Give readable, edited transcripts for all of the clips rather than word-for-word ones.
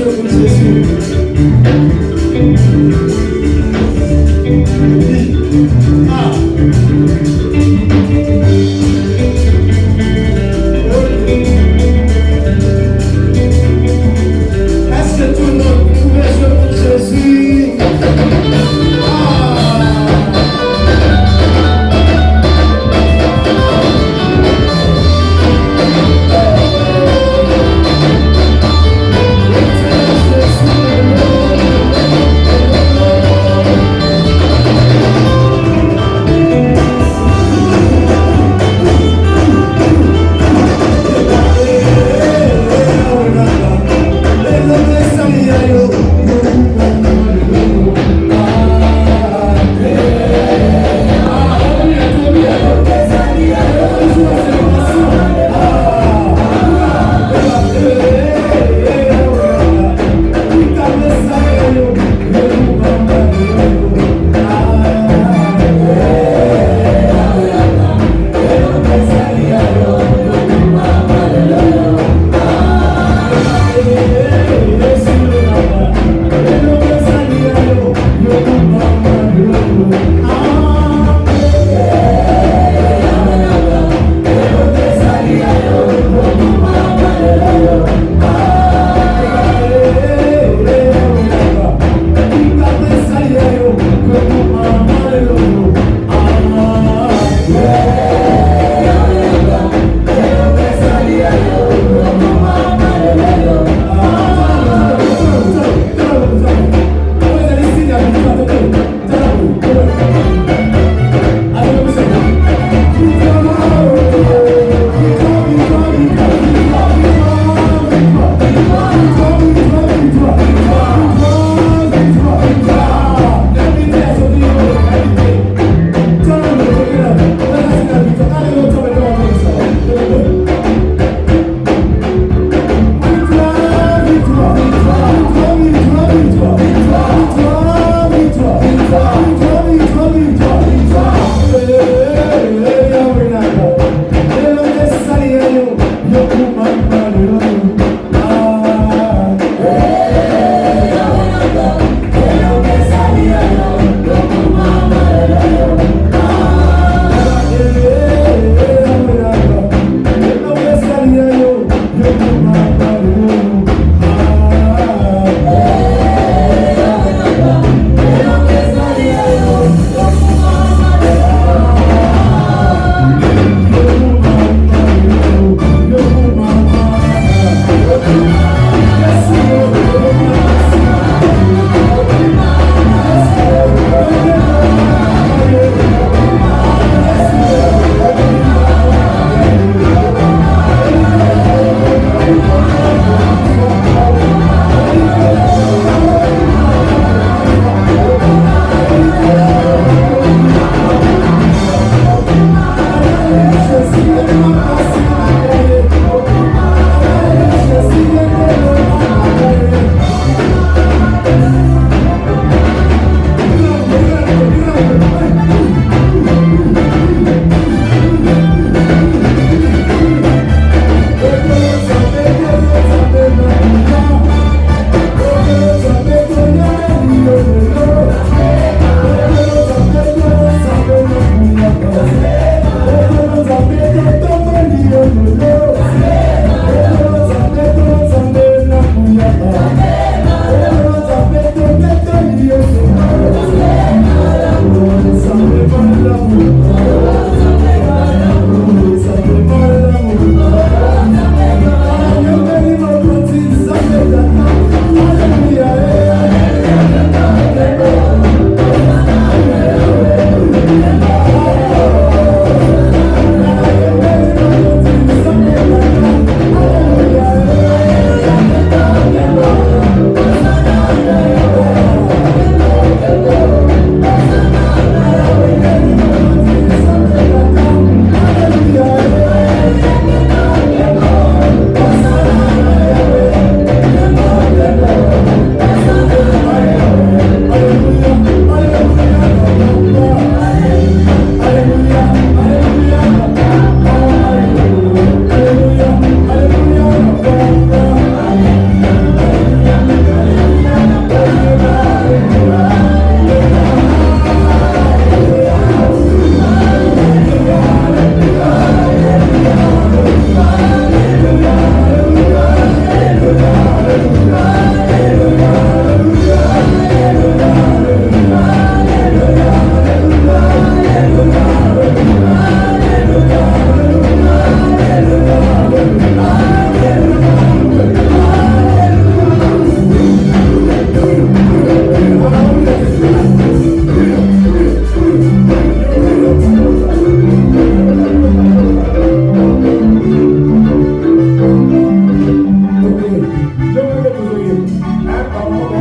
jeu pour Jésus. Est-ce que tout le monde pouvait jouer pour Jésus? Jésus.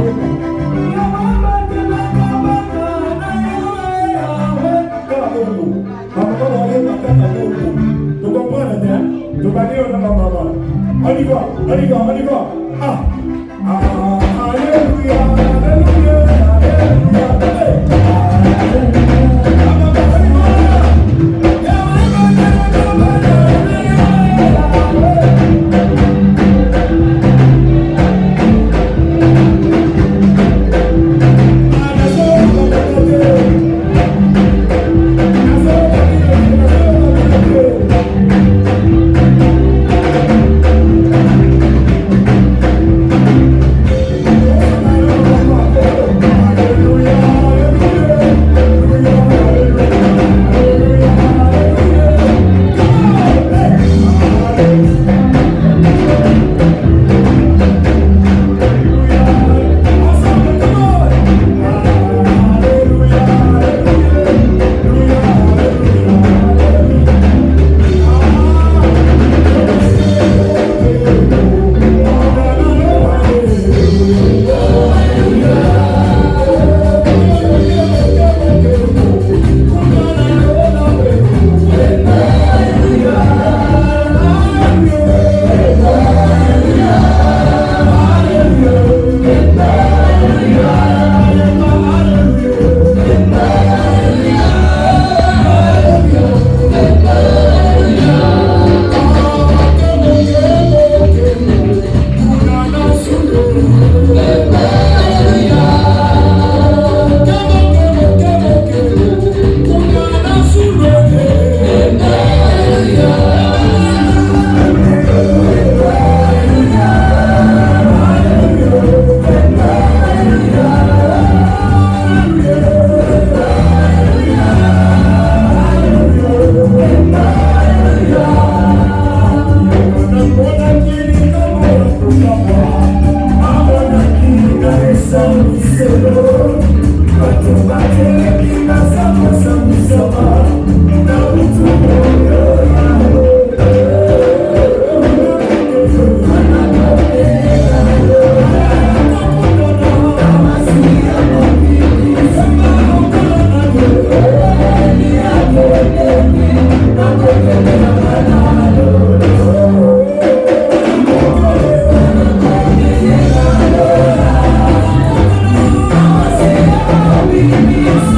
Ah! Alléluia, alléluia, Peace.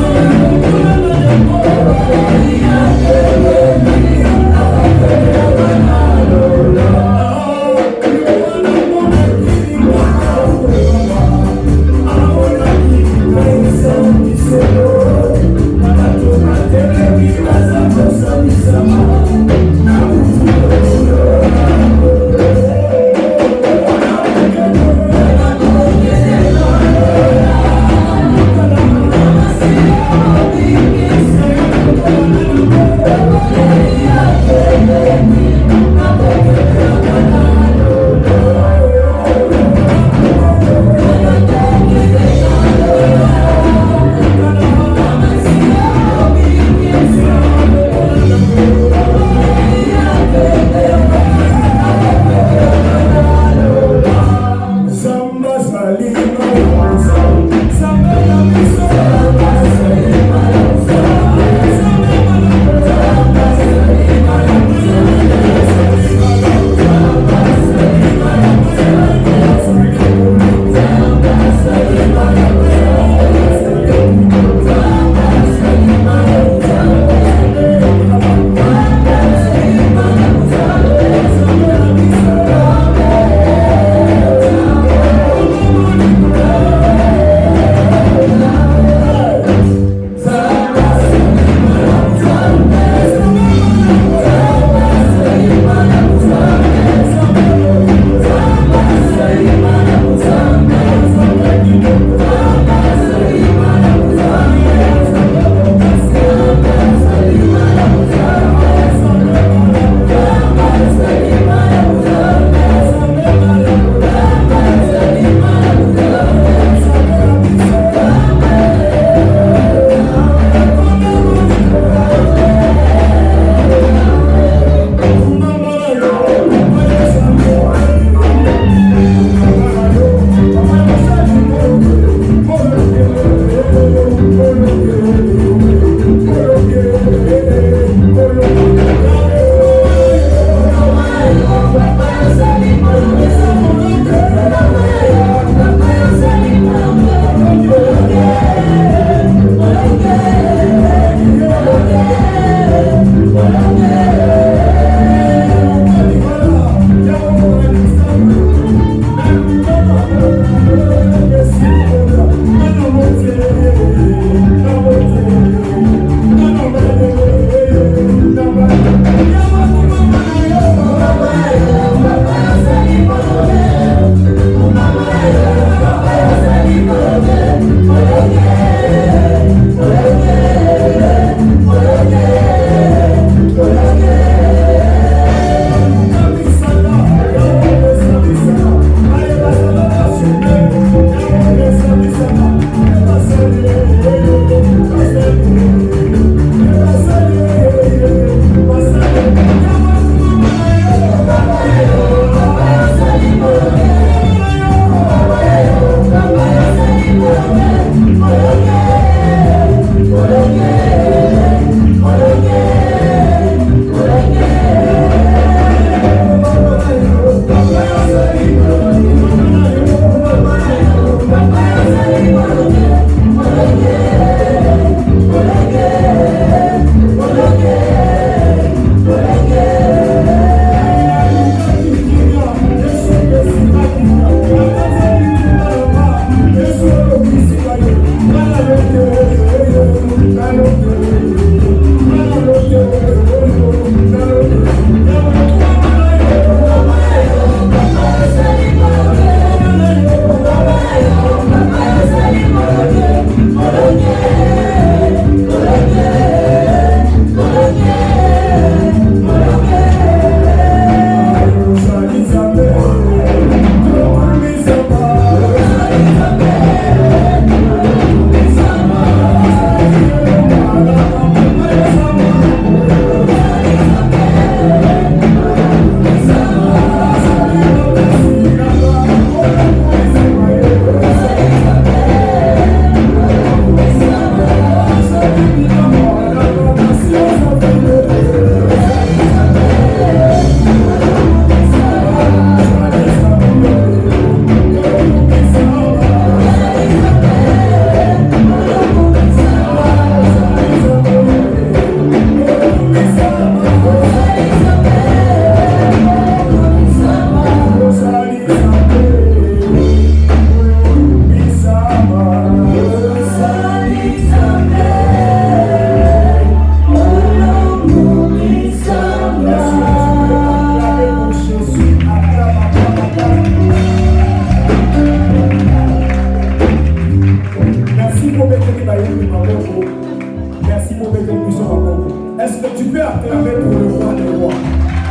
Est-ce que tu peux acclamer pour le roi des rois?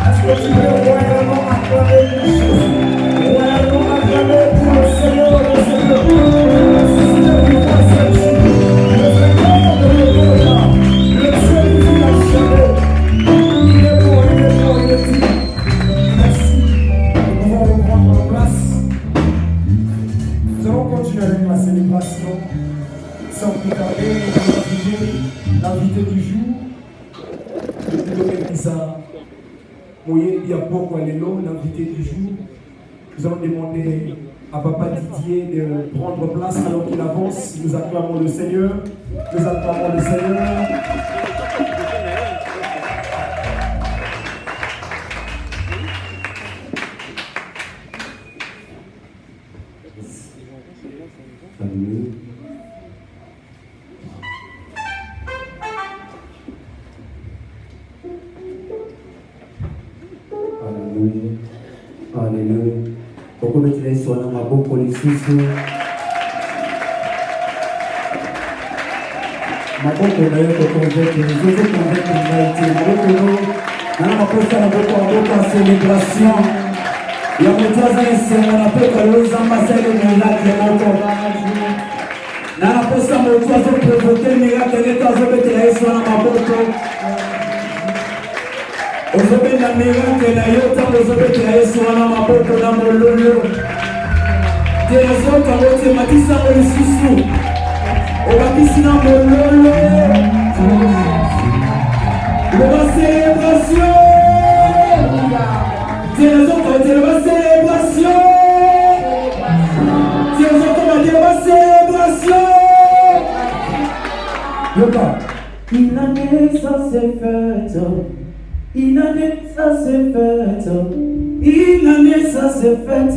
Est-ce que tu peux royalement acclamer pour Jésus? Royalement acclamer pour le Seigneur de Seigneur. Si c'est du roi Jésus, le Seigneur de l'Éternel, le Dieu qui n'a jamais. Il est bon, il est bon, il est dit. Merci. Nous allons reprendre nos places. Nous allons continuer avec la célébration. Sans plus tarder, nous allons afficher l'invité du jour. Il y a beaucoup à l'élo, l'invité du jour. Nous allons demander à Papa Didier de prendre place alors qu'il avance. Nous acclamons le Seigneur. Nous acclamons le Seigneur. Alléluia. Pourquoi mettre les soins dans ma bouche pour les sous? Ma bouche pour les convaincre, les autres convaincre l'humanité. Ma bouche pour nous, on a posé la bouche en célébration. Il y a mes trois ans, on a fait que les ambassadeurs de miracle et mon corps. On a posé mon trois ans pour provoquer le miracle et les trois ans mettre les soins dans ma bouche. Aujourd'hui, la miracle na yo tant aujourd'hui tu as sur na maboko na mololo. Terezo kabote matisa mo isusu. Obakisi na mololo. La célébration. Terezo kabote la célébration. Terezo kabote la célébration. Yoka. Une année ça s'est fait. Une année ça s'est fait, une année ça s'est fait.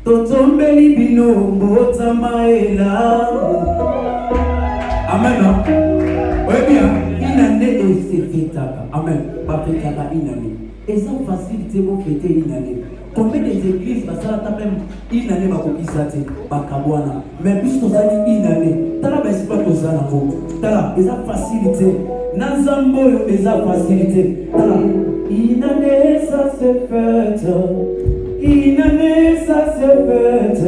Totombe libino mbota maela. Amen. Oui bien. Une année s'est fait. Amen. Pas fait une année. Et ça facilite pour fêter une année. Combien des églises ça même une année va copier bakabwana. Mais puisque on a dit une année, t'as la baisse pas que ça n'a pas. T'as la, et ça facilite. Nazambo et ça facilite. Une année ça s'est fait. Une année ça s'est fait.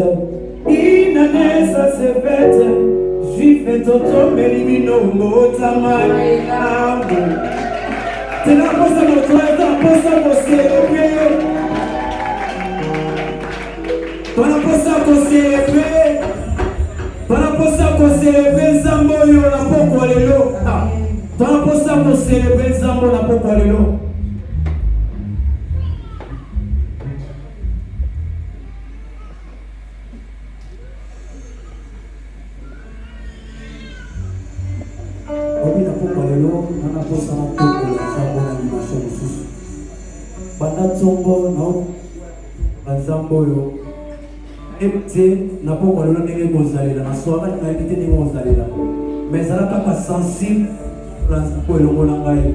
Une année ça s'est fait. fait toto melimino mota maelamu. Tena posa motoeta posa célébrer. Tona posa célébrer zambo yo na poko lelo. Tona posa célébrer zambo na poko lelo. Obi na poko lelo na posa na poko zambo na animation susu. Banda tsongo no bazambo yo. Epte na poko lelo ndenge kozalela na soaka na epite ndenge kozalela. Mais ça kaka sensible pour le monde en gagne.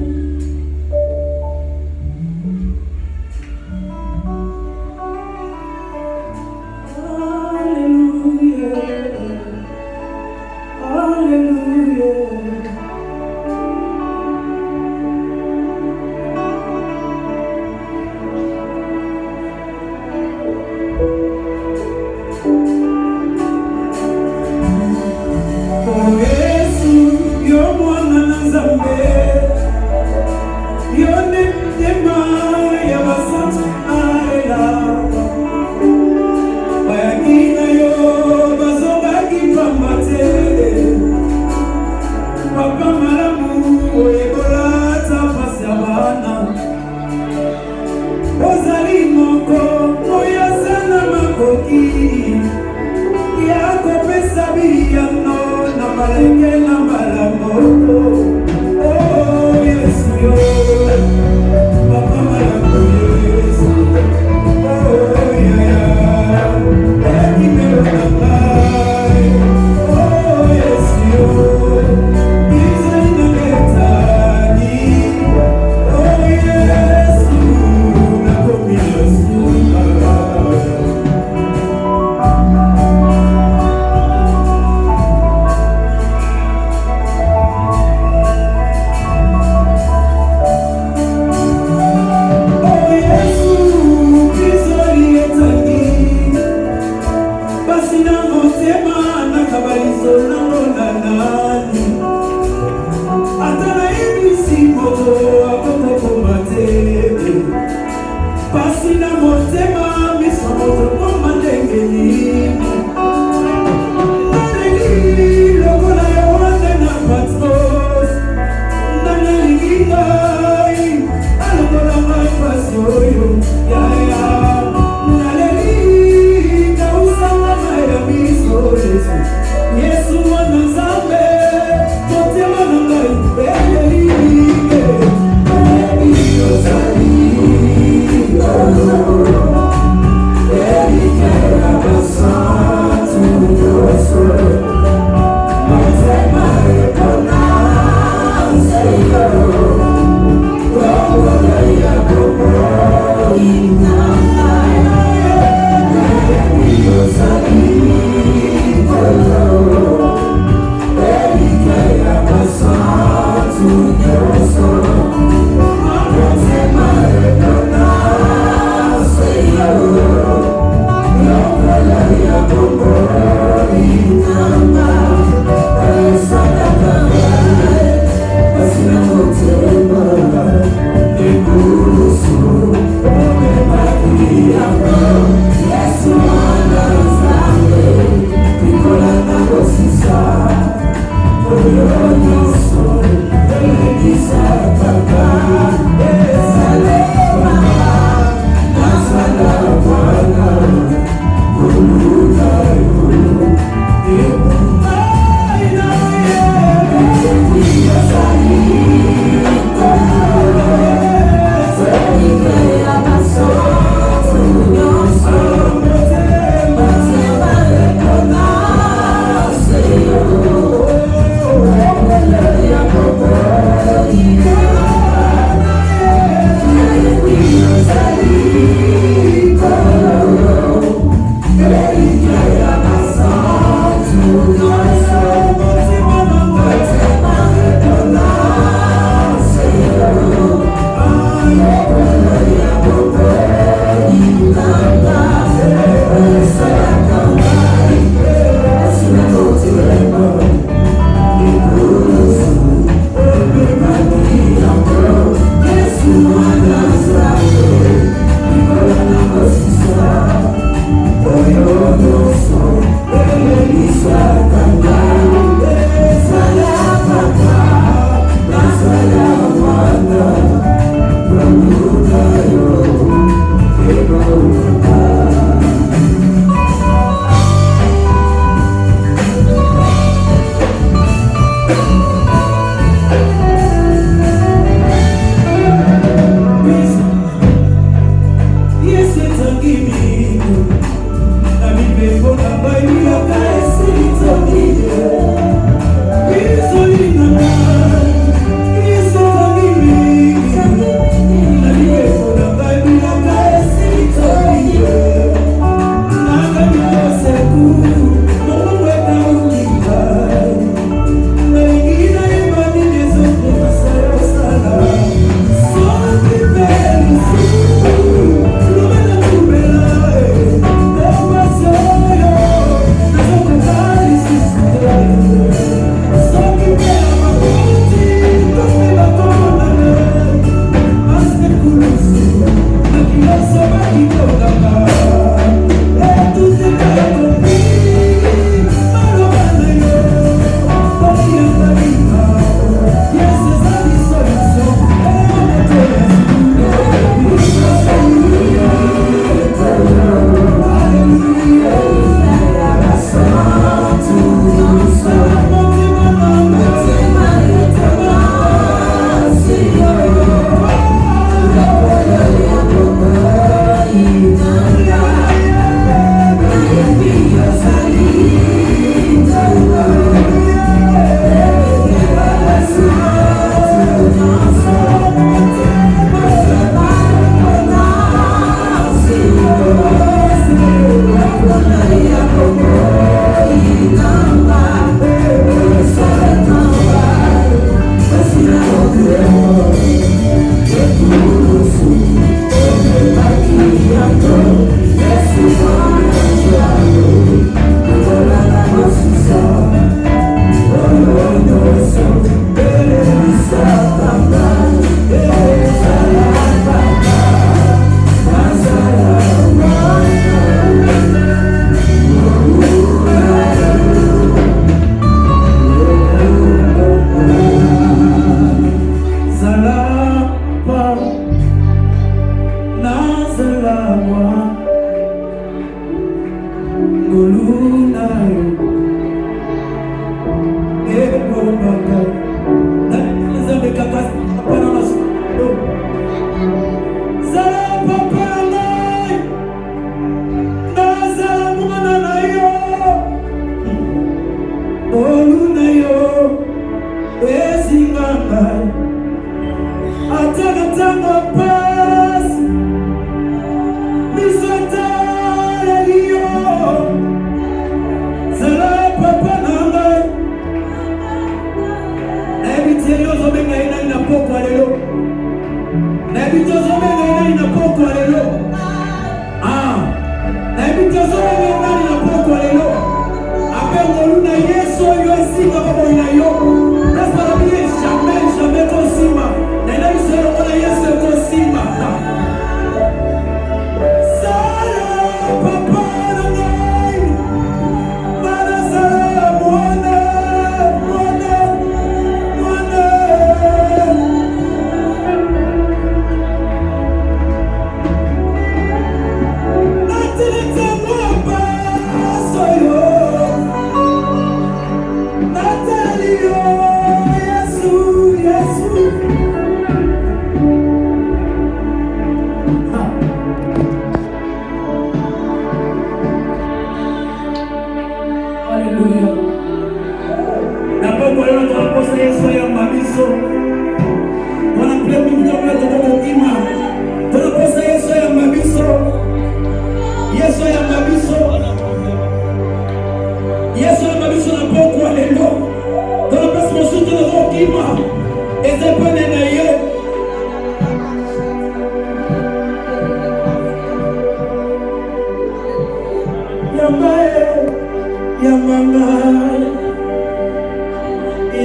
I'm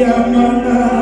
Yamana